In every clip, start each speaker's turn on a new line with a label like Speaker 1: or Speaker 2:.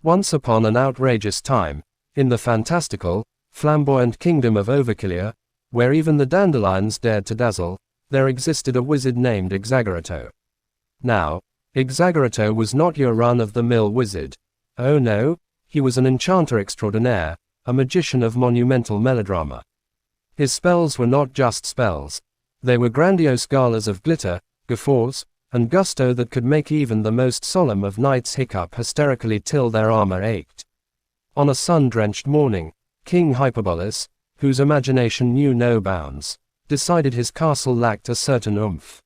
Speaker 1: Once upon an outrageous time, in the fantastical, flamboyant kingdom of Overkillia, where even the dandelions dared to dazzle, there existed a wizard named Exaggerato. Now, Exaggerato was not your run-of-the-mill wizard. Oh no, he was an enchanter extraordinaire, a magician of monumental melodrama. His spells were not just spells. They were grandiose galas of glitter, guffaws, and gusto that could make even the most solemn of knights hiccup hysterically till their armor ached. On a sun-drenched morning, King Hyperbolus, whose imagination knew no bounds, decided his castle lacked a certain oomph.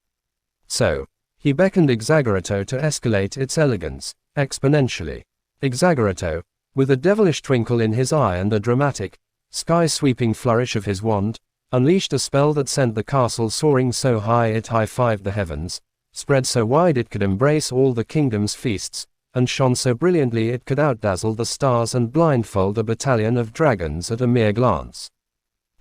Speaker 1: So, he beckoned Exaggerato to escalate its elegance, exponentially. Exaggerato, with a devilish twinkle in his eye and a dramatic, sky-sweeping flourish of his wand, unleashed a spell that sent the castle soaring so high it high-fived the heavens, spread so wide it could embrace all the kingdom's feasts, and shone so brilliantly it could outdazzle the stars and blindfold a battalion of dragons at a mere glance.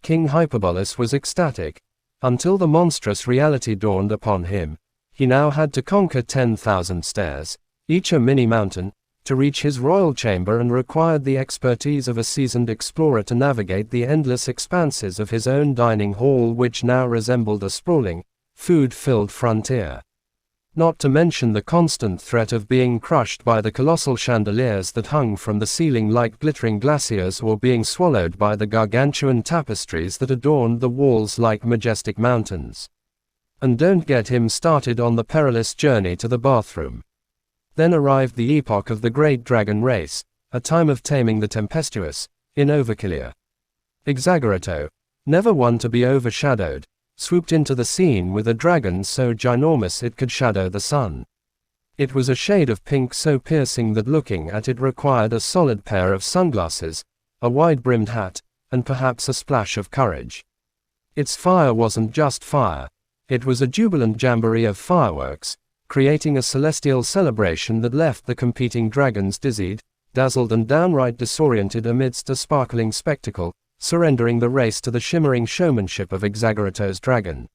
Speaker 1: King Hyperbolus was ecstatic, until the monstrous reality dawned upon him. He now had to conquer 10,000 stairs, each a mini-mountain, to reach his royal chamber, and required the expertise of a seasoned explorer to navigate the endless expanses of his own dining hall, which now resembled a sprawling, food-filled frontier. Not to mention the constant threat of being crushed by the colossal chandeliers that hung from the ceiling like glittering glaciers, or being swallowed by the gargantuan tapestries that adorned the walls like majestic mountains. And don't get him started on the perilous journey to the bathroom. Then arrived the epoch of the great dragon race, a time of taming the tempestuous, in Overkillia. Exaggerato, never one to be overshadowed, swooped into the scene with a dragon so ginormous it could shadow the sun. It was a shade of pink so piercing that looking at it required a solid pair of sunglasses, a wide-brimmed hat, and perhaps a splash of courage. Its fire wasn't just fire. It was a jubilant jamboree of fireworks, creating a celestial celebration that left the competing dragons dizzied, dazzled and downright disoriented amidst a sparkling spectacle, surrendering the race to the shimmering showmanship of Exaggerato's dragon.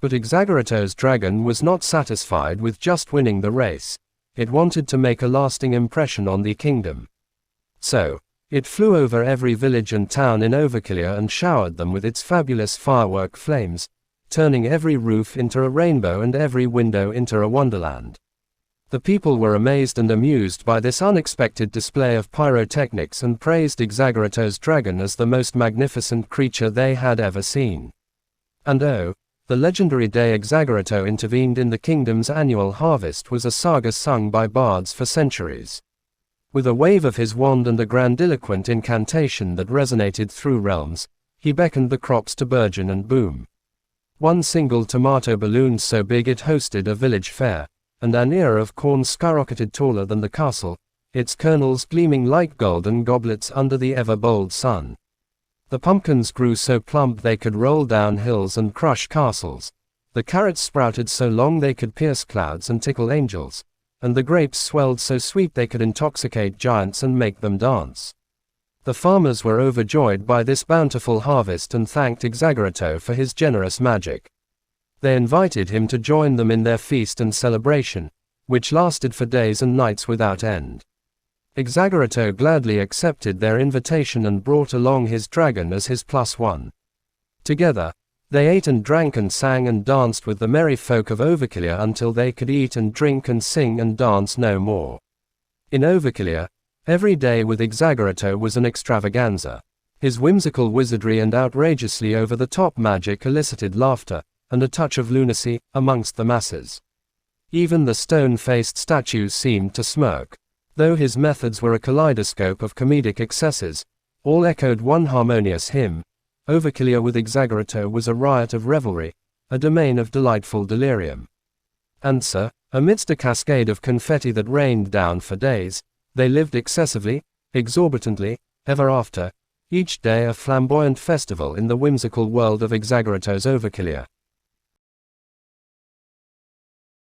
Speaker 1: But Exaggerato's dragon was not satisfied with just winning the race. It wanted to make a lasting impression on the kingdom. So, it flew over every village and town in Overkillia and showered them with its fabulous firework flames, turning every roof into a rainbow and every window into a wonderland. The people were amazed and amused by this unexpected display of pyrotechnics and praised Exaggerato's dragon as the most magnificent creature they had ever seen. And oh, the legendary day Exaggerato intervened in the kingdom's annual harvest was a saga sung by bards for centuries. With a wave of his wand and a grandiloquent incantation that resonated through realms, he beckoned the crops to burgeon and boom. One single tomato ballooned so big it hosted a village fair, and an ear of corn skyrocketed taller than the castle, its kernels gleaming like golden goblets under the ever-bold sun. The pumpkins grew so plump they could roll down hills and crush castles, the carrots sprouted so long they could pierce clouds and tickle angels, and the grapes swelled so sweet they could intoxicate giants and make them dance. The farmers were overjoyed by this bountiful harvest and thanked Exaggerato for his generous magic. They invited him to join them in their feast and celebration, which lasted for days and nights without end. Exaggerato gladly accepted their invitation and brought along his dragon as his +1. Together, they ate and drank and sang and danced with the merry folk of Overkillia until they could eat and drink and sing and dance no more. In Overkillia, every day with Exaggerato was an extravaganza. His whimsical wizardry and outrageously over-the-top magic elicited laughter, and a touch of lunacy, amongst the masses. Even the stone-faced statues seemed to smirk. Though his methods were a kaleidoscope of comedic excesses, all echoed one harmonious hymn. Overkillia with Exaggerato was a riot of revelry, a domain of delightful delirium. And so, amidst a cascade of confetti that rained down for days, they lived excessively, exorbitantly, ever after, each day a flamboyant festival in the whimsical world of Exaggerato's Overkillia.